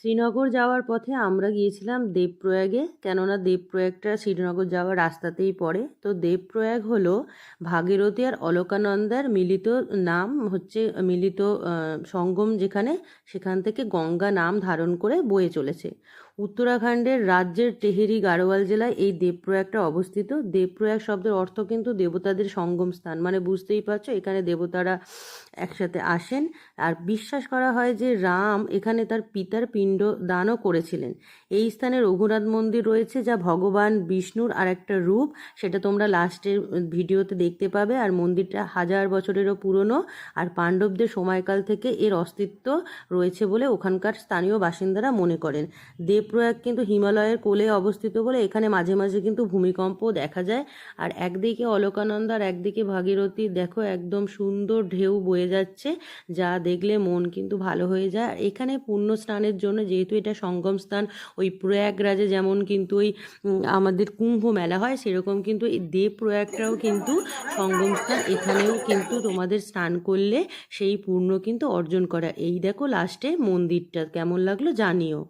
শ্রীনগর যাওয়ার পথে আমরা গিয়েছিলাম দেবপ্রয়াগে, কেননা দেবপ্রয়াগটা শ্রীনগর যাওয়ার রাস্তাতেই পড়ে। তো দেবপ্রয়াগ হলো ভাগীরথী আর অলকানন্দার মিলিত নাম, হচ্ছে মিলিত সঙ্গম যেখানে, সেখান থেকে গঙ্গা নাম ধারণ করে বয়ে চলেছে। উত্তরাখণ্ডের রাজ্যের টেহরি গাড়োয়াল জেলায় এই দেবপ্রয়াগটা অবস্থিত। দেবপ্রয়াগ শব্দের অর্থ কিন্তু দেবতাদের সঙ্গম স্থান, মানে বুঝতেই পারছো এখানে দেবতারা একসাথে আসেন। আর বিশ্বাস করা হয় যে রাম এখানে তার পিতার পিণ্ড দানও করেছিলেন। এই স্থানে রঘুনাথ মন্দির রয়েছে, যা ভগবান বিষ্ণুর আর একটা রূপ, সেটা তোমরা লাস্টের ভিডিওতে দেখতে পাবে। আর মন্দিরটা 1000 বছরেরও পুরনো, আর পাণ্ডবদের সময়কাল থেকে এর অস্তিত্ব রয়েছে বলে ওখানকার স্থানীয় বাসিন্দারা মনে করেন। দেবপ্রয়াগ কিন্তু হিমালয়ের কোলে অবস্থিত বলে এখানে মাঝে মাঝে কিন্তু ভূমিকম্প দেখা যায়। আর একদিকে অলকানন্দা আর একদিকে ভাগীরথী, দেখো একদম সুন্দর ঢেউ বয়ে যাচ্ছে, যা দেখলে মন কিন্তু ভালো হয়ে যায়। আর এখানে পুণ্য স্নানের জন্য, যেহেতু এটা সঙ্গম স্থান, ওই প্রয়াগরাজে যেমন কিন্তু ওই আমাদের কুম্ভ মেলা হয়, সেরকম কিন্তু এই দেবপ্রয়াগটাও কিন্তু সঙ্গম স্থান। এখানেও কিন্তু তোমাদের স্নান করলে সেই পুণ্য কিন্তু অর্জন করা। এই দেখো লাস্টে মন্দিরটা কেমন লাগলো জানিও।